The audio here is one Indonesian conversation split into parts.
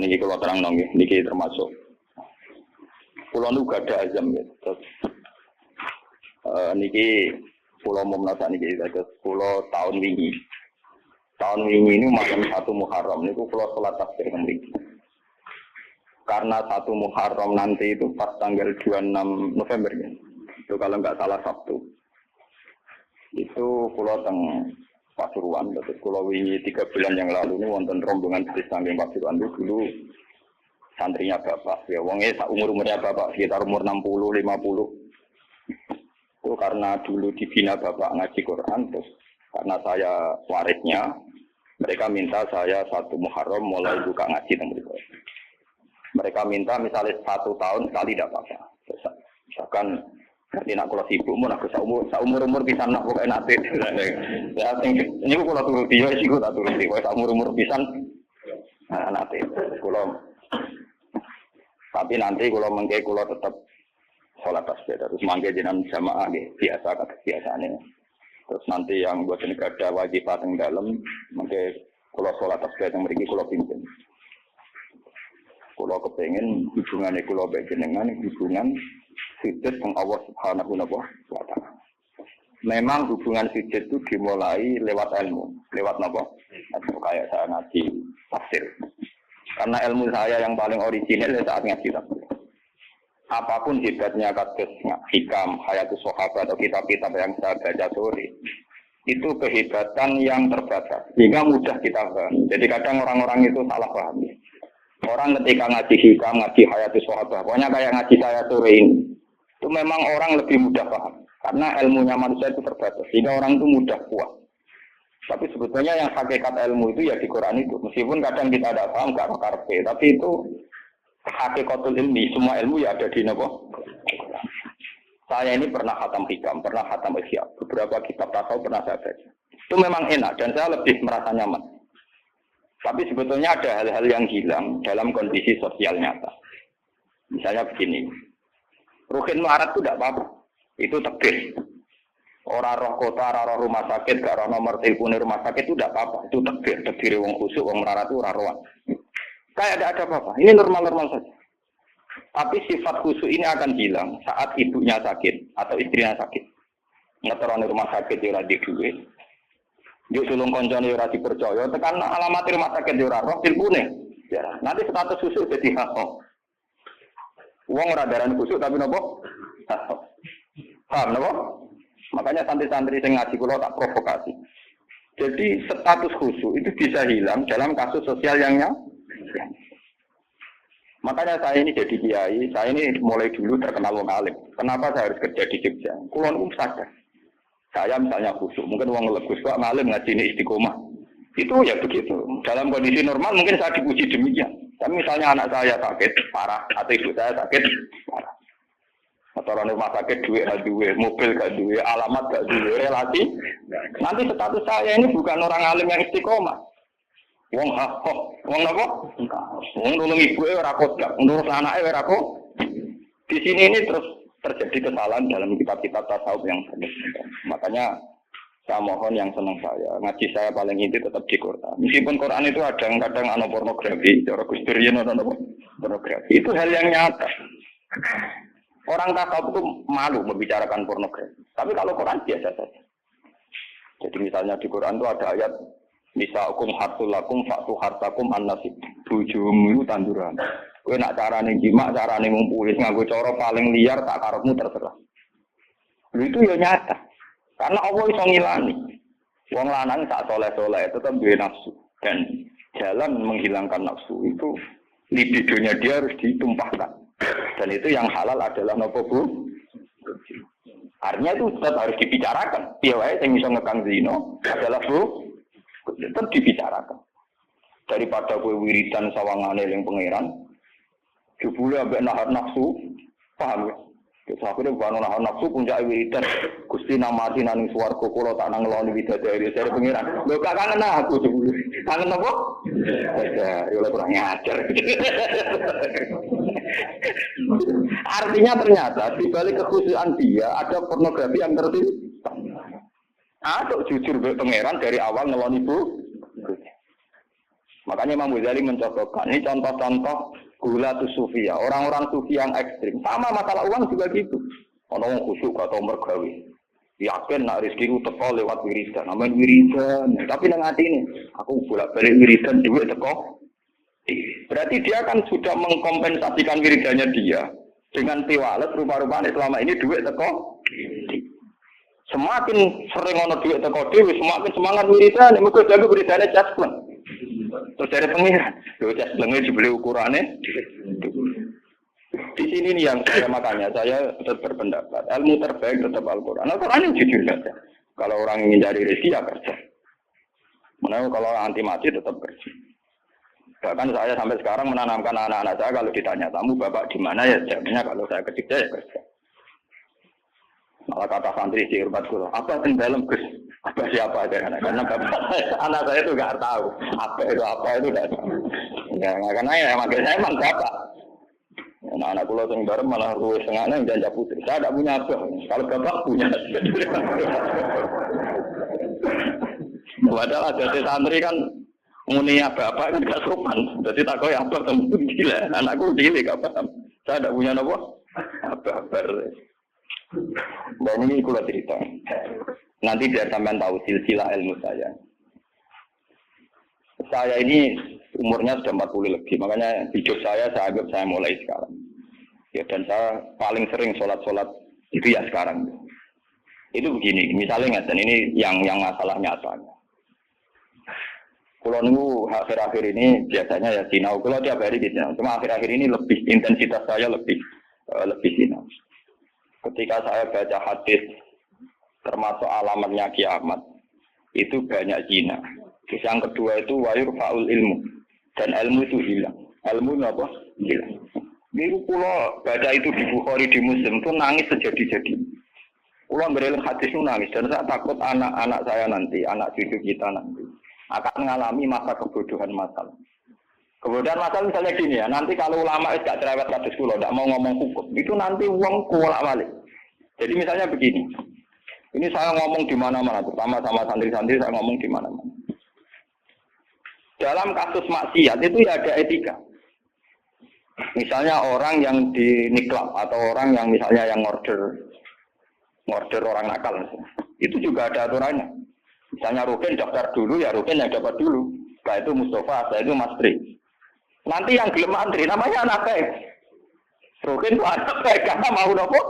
niki kula terang nggih, niki termasuk kula nu gak ada azam ya. Terus niki kula mau menasa niki terus kula tahun wingi. Tahun wingi ini malam 1 Muharram niku kula salat tasbih mriki. Karena 1 Muharram nanti itu pas tanggal 26 November ya. Itu kalau enggak salah Sabtu. Itu kula teng Pasuruan, terus kula wingi 3 bulan yang lalu ini wonten rombongan dari saking Pasuruan itu dulu santrinya bapak, ya wongnya umur-umurnya bapak sekitar umur 60, 50. Itu karena dulu dibina bapak ngaji Quran, terus karena saya warisnya, mereka minta saya 1 Muharram mulai buka ngaji teng mriku. Mereka minta misalnya 1 tahun sekali tidak apa-apa. Misalkan nanti nak kalau sibuk, nak seumur pisan nak pokoknya nanti. Ya, ini kalau turuti, ya sih aku tak turuti. Kalau seumur pisan, nanti. Tapi nanti kalau mengke kalau tetap sholat tasbih terus mangke jenengan jamaah biasa kebiasaannya. Terus nanti yang buat negara wajib pateng dalam, mengke kalau sholat tasbih yang mriki kalau pimpin. Kalau kepengen hubungannya kalau baik jenengan hubungan sujud dengan Allah Subhanahu wa Ta'ala. Memang hubungan sujud itu dimulai lewat ilmu, lewat apa? Kayak saya ngaji tafsir. Karena ilmu saya yang paling original saat ngaji tafsir. Apapun hebatnya kados hikam, hayatus sahabat atau kitab-kitab yang saya baca sore, itu kehebatan yang terbatas, sehingga mudah kita paham. Jadi kadang orang-orang itu salah paham. Orang ketika ngaji hikam, ngaji hayatus sahabat, pokoknya kayak ngaji saya sore ini, itu memang orang lebih mudah paham. Karena ilmunya manusia itu terbatas, sehingga orang itu mudah puas. Tapi sebetulnya yang hakikat ilmu itu ya di Quran itu. Meskipun kadang kita tidak paham, nggak karpe, tapi itu hakikatul ilmi, semua ilmu ya ada di nopo. Saya ini pernah khatam hikam, pernah khatam ihya, beberapa kitab tasawuf pernah saya baca. Itu memang enak dan saya lebih merasa nyaman. Tapi sebetulnya ada hal-hal yang hilang dalam kondisi sosial nyata. Misalnya begini, ruhin melarat itu tidak apa-apa, itu tegir. Orang roh kota, orang roh rumah sakit, gak roh nomor telepon rumah sakit itu tidak apa-apa, itu tegir wong khusuk, wong melarat itu orang rohan. Kayak tidak ada apa-apa, ini normal-normal saja. Tapi sifat khusuk ini akan hilang saat ibunya sakit atau istrinya sakit. Ngeteroni rumah sakit ya di duit. Yuk sulung koncone ora dipercaya, tekan alamat rumah sakit ora roh tilpune. Ya, nanti status khusuk jadi hak. Wong ora darani khusuk tapi nopo? Paham nopo? Makanya santri-santri sing ngaji kula tak provokasi. Jadi status khusuk itu bisa hilang dalam kasus sosial yang nyata. Makanya saya ini jadi kiai, saya ini mulai dulu terkenal wong alim. Kenapa saya harus kerja di Jogja? Kula niku sadar. Saya misalnya khusuk, mungkin wong legus kok ngalim ngaji ini istiqomah. Itu ya begitu. Dalam kondisi normal mungkin saya dipuji demikian. Tapi misalnya anak saya sakit parah atau ibu saya sakit parah. Atau orang rumah sakit duit gak duit, mobil gak duit, alamat gak duit, relasi. Nanti status saya ini bukan orang alim yang istiqomah. Wong wong apa? Wong nulung ibu ora kodam, nurut anake ora kok. Di sini ini terus terjadi kesalahan dalam kitab-kitab tasawuf yang benar. Makanya saya mohon yang senang saya, ngaji saya paling inti tetap di Quran. Meskipun Quran itu kadang ana pornografi, cara Gusdurian ana pornografi. Itu hal yang nyata. Orang tasawuf itu malu membicarakan pornografi. Tapi kalau Quran biasa saja. Jadi misalnya di Quran itu ada ayat Nisa'ukum hartulakum fa'tu hartakum an-nasib. Bojomu itu tanduran. Kowe nak carane jima, carane ngumpuli nganggo cara paling liar tak karepmu terserah. Itu ya nyata. Karena Allah iso ngilani. Wong lanang sak soleh-soleh tetap duwe nafsu dan jalan menghilangkan nafsu itu libidonya dia harus ditumpahkan. Dan itu yang halal adalah nopo bu. Artinya itu tetap harus dibicarakan. Piye wae sing iso ngekang zina adalah bu. Tetap dibicarakan. Daripada kowe wiridan sawangane yang pangeran, jebule ambek nahan nafsu, paham ya? Terus akhirnya bukan nahan nafsu puncak wiridan, Gusti namati nang swarga kula tak nang ngeloni widadari dari pangeran. Lho gak kangen aku jebule. Kangen apa? Ya oleh kurang ngajar. Artinya ternyata di balik kekhusyuan dia ada pornografi yang tertib. Atau jujur be pangeran dari awal ngeloni bu. Makanya Imam Ghazali mencontohkan, ini contoh-contoh gulatus sufia, orang-orang sufi yang ekstrim. Sama masalah uang juga gitu. Orang khusyuk atau mergawe. Yakin nak rezeki ku teko lewat wiridan, namanya wiridan. Tapi nang ati ini, aku bolak-balik wiridan duit teko. Berarti dia kan sudah mengkompensasikan wiridannya dia dengan tiwalet rupa-rupanya selama ini duit teko. Semakin sering ono duit teko dhewe, semakin semangat wiridan, mergo jago wiridane jaspleng. Terus dari pengiran, jasplengnya dibeli ukurannya. Di sini nih yang makanya saya tetap berpendapat ilmu terbaik tetap Al-Quran. Al-Quran yang jujur saja. Kalau orang ingin cari rezeki ya kerja. Menurut kalau anti mati tetap kerja. Bahkan saya sampai sekarang menanamkan anak-anak saya kalau ditanya tamu bapak di mana ya jawabnya kalau saya kerja ya kerja. Malah kata santri di Urbat Guru, apa yang dalam Gus? Apa siapa aja karena bapak anak saya itu nggak tahu apa itu nggak tahu. Ya karena ya makanya saya emang bapak. Anak pulau yang bareng malah ruwes tengahnya janja putri. Saya tidak punya apa. Kalau bapak punya. Padahal ada santri kan muni bapak kan gak sopan. Jadi tak kau yang apa kamu gila. Anakku gila gak paham. Saya tidak punya apa. Apa. Dan ini aku cerita. Nanti biar sampean tahu silsilah ilmu saya. Saya ini umurnya sudah 40 lebih, makanya hidup saya anggap saya mulai sekarang. Ya, dan saya paling sering sholat itu ya sekarang. Itu begini, misalnya dan ini yang masalah nyata. Kalau nunggu akhir-akhir ini biasanya ya sinau. Kalau tiap hari di sinau, cuma akhir-akhir ini lebih intensitas saya lebih sinau. Ketika saya baca hadis termasuk alamatnya kiamat, itu banyak zina. Terus yang kedua itu wayur faul ilmu. Dan ilmu itu hilang. Ilmu apa? Hilang. Biru pulau baca itu di Bukhari di Muslim itu nangis sejadi-jadi. Pulau berelang hadis itu nangis. Dan saya takut anak-anak saya nanti, anak cucu kita nanti akan mengalami masa kebodohan masal. Kebodohan masal misalnya gini ya. Nanti kalau ulama itu gak cerewet hadis pulau, tidak mau ngomong hukum, itu nanti uang kolak balik. Jadi misalnya begini. Ini saya ngomong di mana-mana, terutama sama santri-santri saya ngomong di mana-mana. Dalam kasus maksiat itu ya ada etika. Misalnya orang yang diniklab atau orang yang misalnya yang ngorder orang nakal. Itu juga ada aturannya. Misalnya Rukin daftar dulu, ya Rukin yang dapat dulu. Setelah itu Mustafa, setelah itu Mas Tri. Nanti yang gelem antri namanya anak baik. Rukin itu anak baik karena mau nopo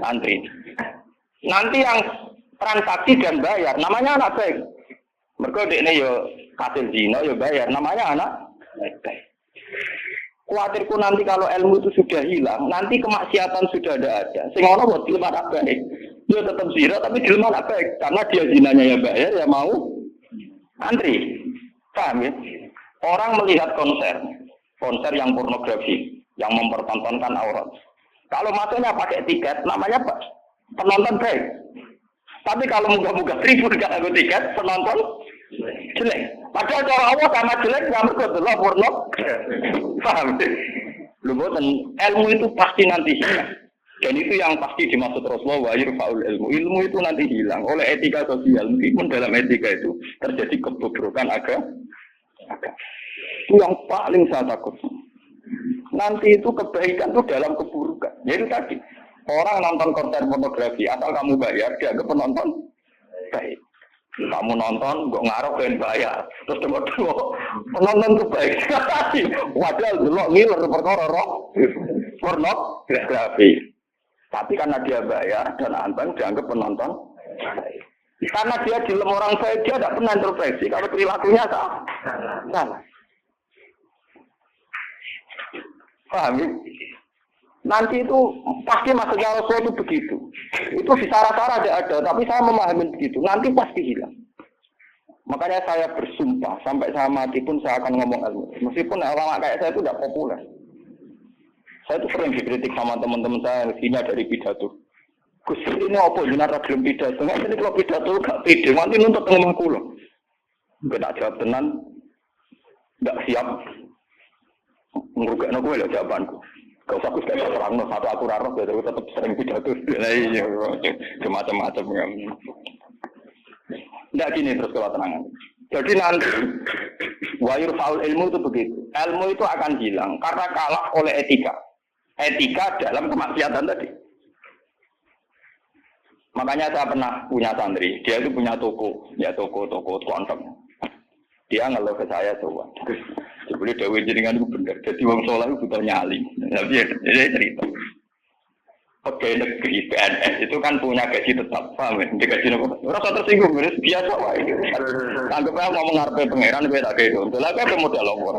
antri. Nanti yang transaksi dan bayar namanya anak baik. Mereka ini yo hasil zina yo bayar namanya anak baik. Kuatirku nanti kalau ilmu itu sudah hilang, nanti kemaksiatan sudah ada. Sing ono buat film anak baik. Dia tetap zina tapi film anak baik karena dia zinanya ya bayar ya mau antri. Paham ya? Orang melihat konser yang pornografi, yang mempertontonkan aurat. Kalau masuknya pakai tiket, namanya apa? Penonton baik. Tapi kalau muka-muka tribun gak ada tiket, penonton jelek. Padahal cara Allah sama jelek gak mergo porno. Paham? Ilmu itu pasti nanti hilang. Dan itu yang pasti dimaksud Rasulullah wa yurfa'ul ilmu. Ilmu itu nanti hilang oleh etika sosial. Meskipun dalam etika itu terjadi kebobrokan agama. Itu yang paling saya takut. Nanti itu kebaikan itu dalam keburukan. Jadi tadi orang nonton konser pornografi asal kamu bayar dianggap penonton baik. Kamu nonton kok ngarep dan bayar. Terus tengok penonton itu baik. Wadah delok ngiler perkara roh pornografi. Tapi karena dia bayar dan anteng dianggap penonton baik. Karena dia dilem orang baik, dia tidak pernah introspeksi kalau perilakunya salah. Paham ya? Nanti itu pasti maksudnya Rasul itu begitu. Itu di sarah-sarah ada, tapi saya memahami begitu. Nanti pasti hilang. Makanya saya bersumpah sampai saya mati pun saya akan ngomong ilmu. Meskipun ulama kayak saya itu tidak populer. Saya itu sering dikritik sama teman-teman saya yang hina dari pidato. Gus ini apa jenara belum pidato? Nggak ini kalau pidato gak pede. Nanti nuntut ngomong kulo. Gak jawab tenan, nggak siap. Ngerugak gue lah jawabanku. Gak usah aku sekali terang, satu aku rarok, tapi tetap sering pidato. Iya, macam-macam. Nggak gini terus kalau tenangan. Jadi nanti Wayur faul ilmu itu begitu. Ilmu itu akan hilang karena kalah oleh etika. Etika dalam kemaksiatan tadi. Makanya saya pernah punya santri, dia itu punya toko konten. Dia ngeluh ke saya coba. Sebelum Dewi jenengan itu benar. Jadi wong soleh itu butuh nyali. Tapi dia cerita. Pegawai negeri PNS itu kan punya gaji tetap, paham ya? Dia gaji apa? Rasa tersinggung, biasa lah. Anggapnya ngomong ngarepe pangeran, gue tak kayak itu. Lah kayak modal lowor.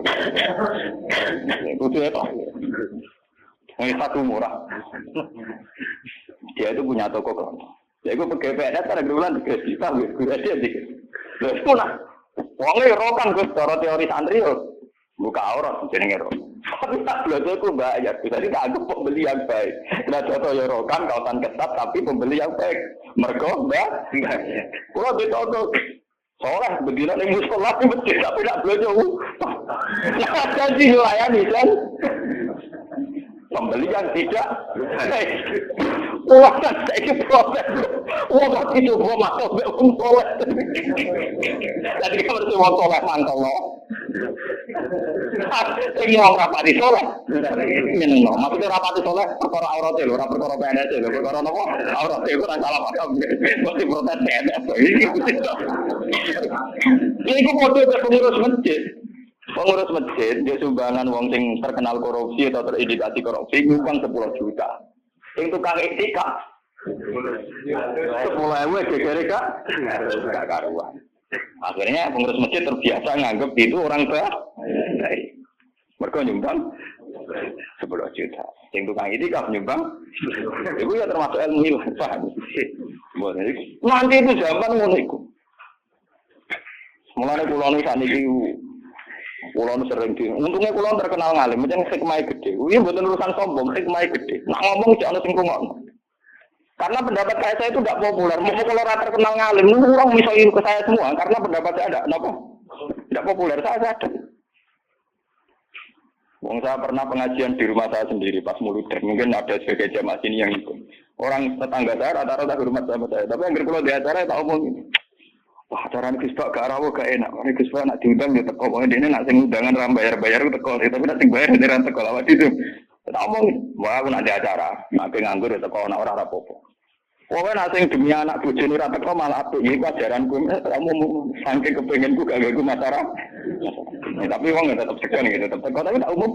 Itu ya toh. Yang satu murah. Dia itu punya toko kan. Ya gue pegawai PNS kan ada bulan digaji, paham ya? Gue aja dikit. Terus pun lah. Wongnya rokan gue secara teori santri buka aurat jenenge ro. Tapi tak belajar ku bayar. Jadi tak anggap pembeli yang baik. Nah contoh ya rokan kautan ketat tapi pembeli yang baik. Mergo mbak. Kalau ditonton soleh begini ning musola di masjid tapi tak belajar. Nah janji layani kan. Pembeli yang tidak baik. Wah, saya protes. Wah, itu gua masuk be soleh. Jadi kalau semua soleh mantap loh. Semua rapati soleh. Ini no, maksudnya rapati soleh perkara auratnya lho, ora perkara PNS lho, perkara nopo? Auratnya iku ora salah paham. Mesti protes PNS. Ini ku model pengurus masjid. Pengurus masjid dia sumbangan wong sing terkenal korupsi atau terindikasi korupsi nyumbang 10 juta. Sing tukang etika 10.000 gegere Kak. Enggak karuan. Akhirnya pengurus masjid terbiasa nganggep itu orang baik. Mereka nyumbang 10 juta. Sing tukang etika nyumbang itu ya termasuk ilmu hilang, paham? Nanti itu zaman ngono iku. Mulane kula niku saniki kulon sering di, untungnya kulon terkenal ngalim, macam hikmah gede. Ini bukan urusan sombong, hikmah gede. Nak ngomong jangan singkungan. Karena pendapat saya itu tidak populer. Mau kalau terkenal ngalim, orang misalnya ke saya semua. Karena pendapat saya tidak populer. Saya sadar. Saya pernah pengajian di rumah saya sendiri pas muludar. Mungkin ada sebagai jamaah sini yang ikut. Orang tetangga saya rata-rata ke rumah saya. Tapi yang kalau di acara tak omong ini. Wah, acara ini Gus Pak gak rawo gak enak. Ini Gus Pak nak diundang dia teko. Pokoknya dia nak sing undangan ram bayar teko. Tapi nak sing bayar dia ram teko lawat itu. Tak omong, wah aku nak di acara. Nak nganggur dia teko nak ora rapopo. Pokoknya nak sing demi anak bojone ora teko malah apik. Iki ajaranku kamu saking kepengenku gak gagu masyarakat. Tapi wong tetap segan gitu, tetap teko tapi tak umum.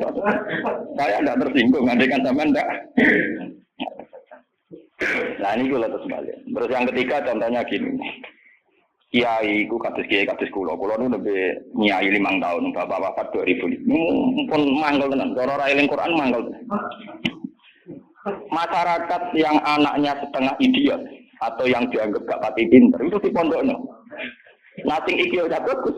Saya enggak tersinggung, andekan sampean enggak. Nah ini gue terus balik. Terus yang ketiga contohnya gini. Kiai ku kados kiai kados kula nu lebih nyai 5 tahun, bapak wafat 2005. Pun mangkel tenan, cara ora eling Quran mangkel. Masyarakat yang anaknya setengah idiot atau yang dianggap gak pati pinter itu di pondokno. Nating iki ora bagus.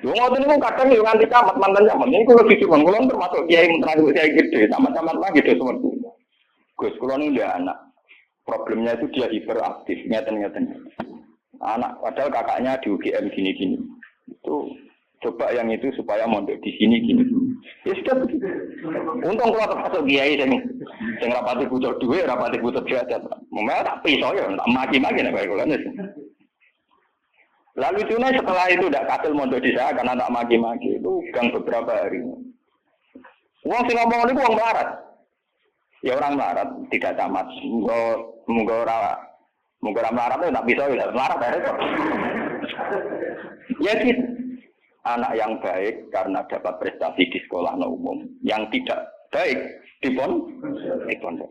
Yo ngoten niku kadang yo nganti camat mantan camat. Ini kula disuwun, kula termasuk kiai termasuk kiai gede, camat-camat lagi do seperti. Gus kula niku dia anak. Problemnya itu dia hiperaktif, ngeten-ngeten. Anak, padahal kakaknya di UGM gini-gini. Itu coba yang itu supaya mondok di sini gini. Ya sudah begitu. Untung kalau termasuk kiai sing rapati butuh duit, rapati butuh derajat. Memang tak pisau ya, tak maki-maki nek kaya kula. Lalu itu setelah itu tidak kasil mondok di saya karena tak maki-maki itu gang beberapa hari. Uang sing ngomong itu uang melarat. Ya orang melarat tidak tamat. Munggo ora melarat tak bisa ya melarat ya. Ya gitu. Anak yang baik karena dapat prestasi di sekolah umum, yang tidak baik di pondok.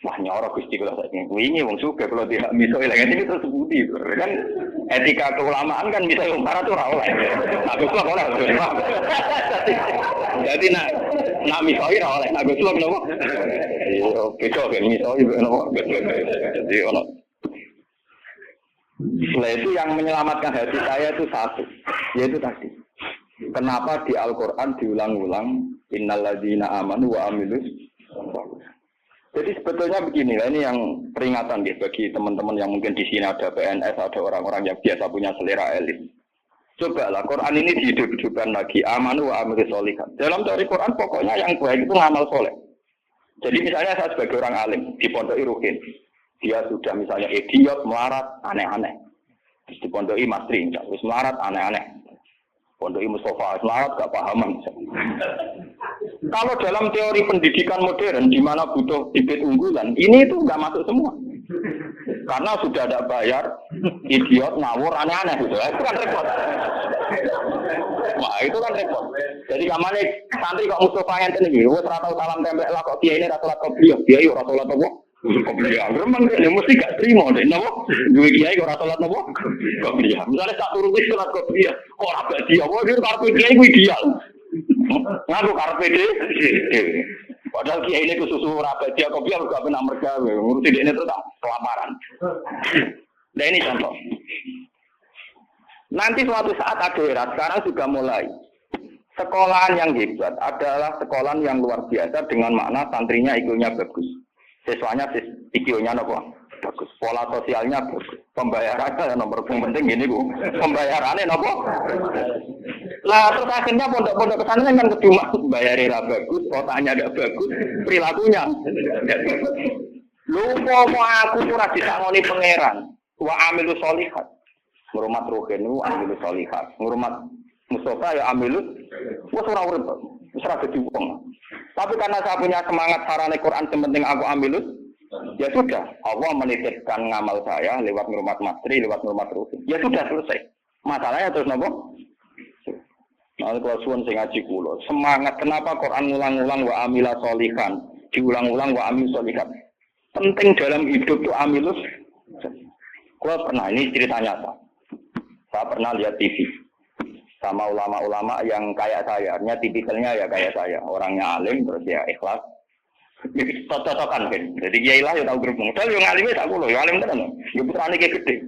Wah nyorok Gusti kula saiki. Wingi wong sugih kalau tidak miso ilang ini terus budi. Kan etika keulamaan kan bisa wong melarat ora oleh. Aku kok ora oleh. Jadi nak miso ora oleh. Aku kok nopo? Yo beda kan miso nopo. Jadi ono. Setelah itu yang menyelamatkan hati saya itu satu, yaitu tadi. Kenapa di Al-Quran diulang-ulang innalladzina amanu wa amilus. Jadi sebetulnya begini, ini yang peringatan ya, bagi teman-teman yang mungkin di sini ada PNS, ada orang-orang yang biasa punya selera elit. Cobalah Quran ini dihidup-hidupkan lagi, amanu wa amilus sholihat. Dalam teori Quran pokoknya yang baik itu ngamal soleh. Jadi misalnya saya sebagai orang alim di Pondok Irukin. Dia sudah misalnya idiot, melarat, aneh-aneh. Terus dipondoi mastri, terus melarat, aneh-aneh. Pondok Mustafa Selawat gak pahaman. Kalau dalam teori pendidikan modern di mana butuh bibit unggulan, ini itu nggak masuk semua. Karena sudah ada bayar, idiot, ngawur, aneh-aneh gitu. Itu kan repot. Wah, itu kan repot. Jadi kamane santri kok Mustafa enten iki, wis ora tau salam tempel lah kok kiai ini ra salat qobliyah. Kiai ora salat apa? Qobliyah. Memang dia mesti gak terima deh, napa? Duwe kiai ora salat napa? Qobliyah. Misale tak turu wis salat qobliyah, kok ora badi apa iki karep kiai ku ideal. Ngaku karepe dhewe. Padahal kiai ini khusus ora badi qobliyah gak pernah mergawe, ngurusi dekne terus kelaparan. Nah ini contoh. Nanti suatu saat ada era, sekarang sudah mulai. Sekolahan yang hebat adalah sekolahan yang luar biasa dengan makna santrinya IQ-nya bagus. Siswanya IQ-nya bagus. Pola sosialnya bagus. Pembayarannya nomor penting ini Bu. Pembayarannya nopo. Lah terus akhirnya pondok-pondok pesantren kan cuma bayarnya bagus, otaknya tidak bagus, perilakunya. Lupa mau aku ora disangoni pangeran. Wa amilu sholihat. Ngurmat rohen wa amilu sholihat. Ngurmat Mustafa ya amilus, wes ora urip, wes ora dadi wong. Tapi karena saya punya semangat sarane Quran sementing aku amilus, ya sudah, Allah menitipkan ngamal saya lewat ngurmat mastri, lewat ngurmat ruhin. Ya sudah selesai. Masalahnya terus nopo? Nah, kalau suwun sing ngaji kula, semangat kenapa Quran ngulang-ulang wa amila sholihan, diulang-ulang wa amil sholihat. Penting dalam hidup itu amilus. Kula pernah ini cerita nyata. Saya pernah lihat TV. Sama ulama-ulama yang kayak saya, artinya tipikalnya ya kayak saya, orangnya alim terus ya ikhlas, cocok-cocokan kan. Jadi kiai lah ya tahu grup modal, yang alimnya tak kulo, yang alim tenan, ya putrane kayak gede.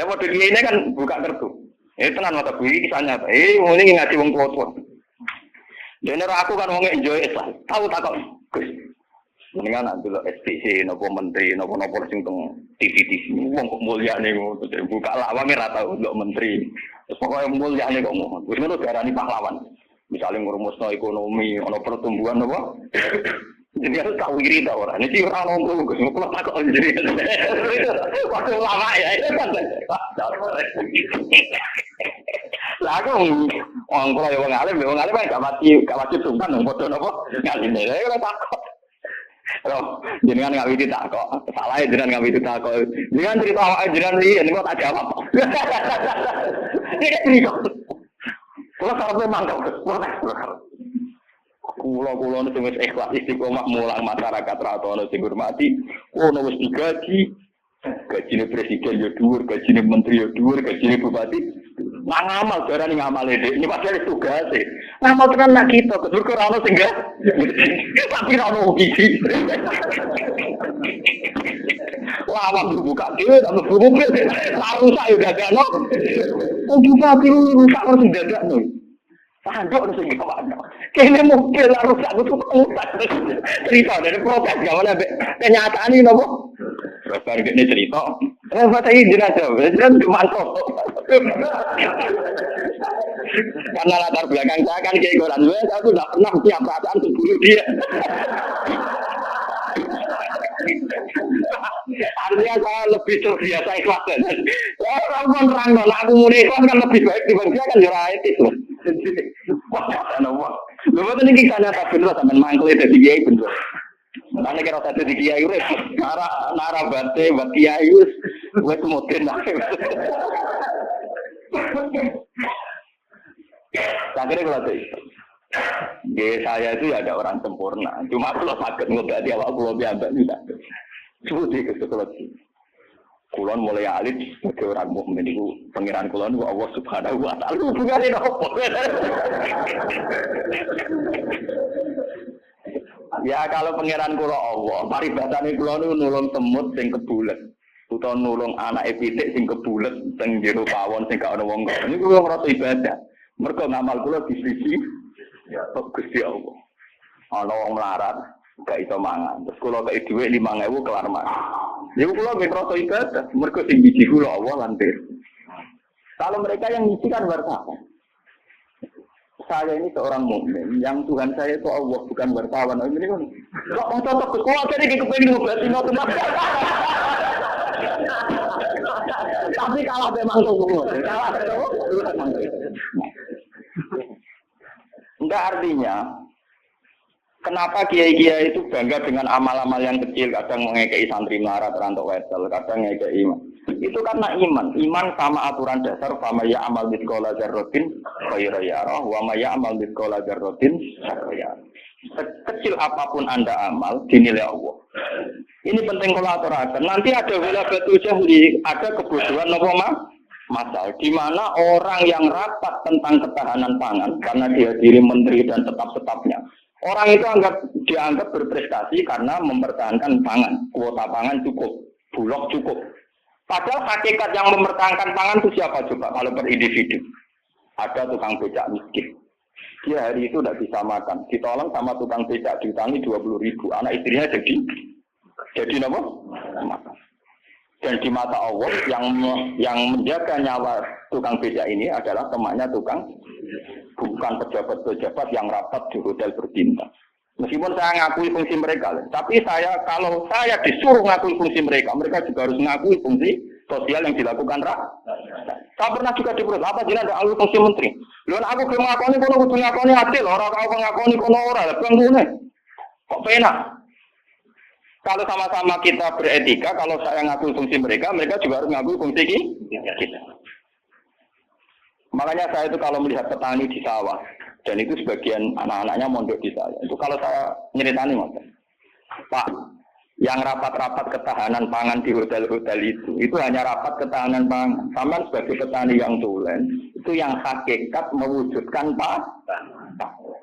Waktu kiai ini kan buka kartu, tenan mata gue kisahnya, ini ngaji wong tua. Dan aku kan wong enjoy Islam, tahu tak kok, Gus. Mendingan nak dulu SPC, nopo menteri, nopo sing teng TV, wong kok mulia nih, buka lawangnya rata untuk menteri. Pokoknya mulia nih kok mau. Wis ngono diarani pahlawan. Misalnya ngurumusno ekonomi, ono pertumbuhan apa? Jadi harus tahu iri ta ora. Niki ora ono Gus, kok tak kok jadi. Waktu lama ya itu kan. Lah aku wong kula yo wong alim kan gak wajib sungkan wong padha napa ngaline. Lah ora takok. Loh, jenengan ngawiti tak kok. Salah jenengan ngawiti tak kok. Jenengan cerita awake jenengan iki niku tak jawab. Iki cerita. Kulo karepe mangkel. Kulo niku wis ikhlas istiqomah mulang masyarakat ra ono sing hormati. Ono wis digaji. Gajine presiden yo dhuwur, gajine menteri yo dhuwur, gajine bupati. Nak ngamal darane ngamal iki. Ini padahal tugas e. Ngamal tenan nak kita, kedur ora ono sing gak. Tapi ora ono iki. Wah, waktu buka dhewe tak mlebu mobil. Rusak yo dadakno. Wong bupati rusak ora sing dadakno. Pandok sing gawano. Kene mobil rusak kudu utak. Cerita dari protes gawane kenyataan iki nopo? Terus baru ini cerita, saya izin aja, kan cuma kok. Karena latar belakang saya kan kayak Quran, saya tuh tidak pernah punya perasaan untuk bunuh dia. Artinya saya lebih terbiasa ikhlas. Orang menerang, aku mulai ikhlas kan lebih baik dibanding dia kan jurah etis. Lu betul ini kisahnya tak bener, sampai mangkel itu di kiai bener. Mana kira satu di kiai urip, nara bate, bat kiai wes modern lah. Akhirnya kalau itu, saya itu ya ada orang sempurna. Cuma kalau sakit ngobati awak kulo biasa tidak. Seperti itu kalau kulon mulai alit sebagai orang mukmin itu pangeran kulon Allah Subhanahu Wa Taala hubungannya apa? Ya kalau pangeran kula Allah, paribatane kula niku nulung semut sing kebulet, utawa nulung anake pitik sing kebulet teng jero pawon sing gak ana wong kok. Niku kula ngrasa ibadah. Mergo ngamal kula disiji ya Gusti Allah. Ana wong melarat, gak iso mangan. Terus kula kei dhuwit 5.000 kelar mangan. Niku kula ngrasa ibadah, mergo sing biji kula Allah lan Kalau mereka yang ngisi kan wartawan. Saya ini seorang mukmin, yang Tuhan saya itu Allah, bukan wartawan. Ini kan, kok mau cocok ke sekolah, jadi kepengen ngobati ngotot. Tapi kalau memang tunggu, Enggak, artinya kenapa kiai-kiai itu bangga dengan amal-amal yang kecil, kadang mengekei santri melarat rantok wesel, kadang mengekei iman. Itu karena iman sama aturan dasar, fama ya amal mithqala dzarratin khairan yarah wa ma ya amal mithqala dzarratin syarran yarah. Sekecil apapun Anda amal dinilai Allah. Ini penting kalau aturakan. Nanti ada wala batu jahli, ada kebodohan apa masal, di mana orang yang rapat tentang ketahanan pangan karena dihadiri menteri dan tetap-tetapnya. Orang itu dianggap berprestasi karena mempertahankan pangan, kuota pangan cukup, bulog cukup. Padahal hakikat yang mempertahankan pangan itu siapa coba kalau per individu? Ada tukang becak miskin. Dia hari itu tidak bisa makan, ditolong sama tukang becak diutangi 20.000. Anak istrinya jadi apa? Makan. Dan di mata Allah yang menjaga nyawa tukang becak ini adalah temannya tukang, bukan pejabat-pejabat yang rapat di hotel berbintang. Meskipun saya ngakui fungsi mereka, tapi kalau saya disuruh ngakui fungsi mereka, mereka juga harus ngakui fungsi sosial yang dilakukan rakyat. Saya pernah juga diperut, apa jenis ada alur fungsi menteri? Lalu aku ngakoni kono kudu ngakoni adil, orang kau ngakoni kono ora, bangune. Kok penak? Kalau sama-sama kita beretika, kalau saya ngakui fungsi mereka, mereka juga harus ngakui fungsi kita. Makanya saya itu kalau melihat petani di sawah, dan itu sebagian anak-anaknya mondok di saya, itu kalau saya nyeritani mas, Pak, yang rapat-rapat ketahanan pangan di hotel-hotel itu hanya rapat ketahanan pangan. Sama sebagai petani yang tulen, itu yang hakikat mewujudkan Pak.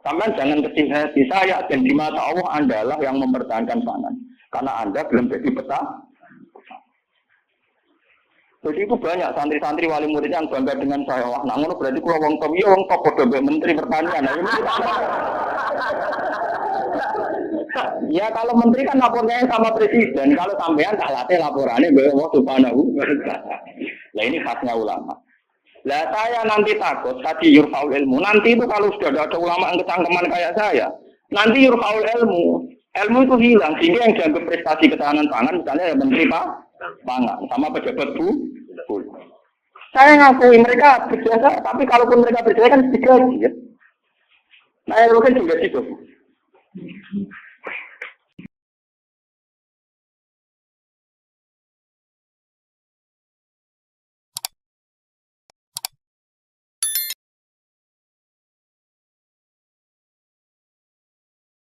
Sama jangan kecil hati, saya dan di mata Allah Andalah yang mempertahankan pangan. Karena Anda belum jadi peta. Jadi itu banyak santri-santri wali murid yang bangga dengan saya. Wah, nak ngono berarti kalau wong top, ya wong top podo menteri pertanian. Nah, ini ya kalau menteri kan lapornya sama presiden. Kalau sampean tak latih laporannya bahwa subhanahu. Nah ini khasnya ulama. Lah saya nanti takut tadi yurfaul ilmu. Nanti itu kalau sudah ada ulama yang kecangkeman kayak saya, nanti yurfaul ilmu. Ilmu itu hilang sehingga yang dianggap prestasi ketahanan pangan misalnya ya menteri pangan sama pejabat bu. Saya ngakui mereka berjasa, tapi kalaupun mereka berjasa kan digaji ya. Nah, itu kan juga gitu.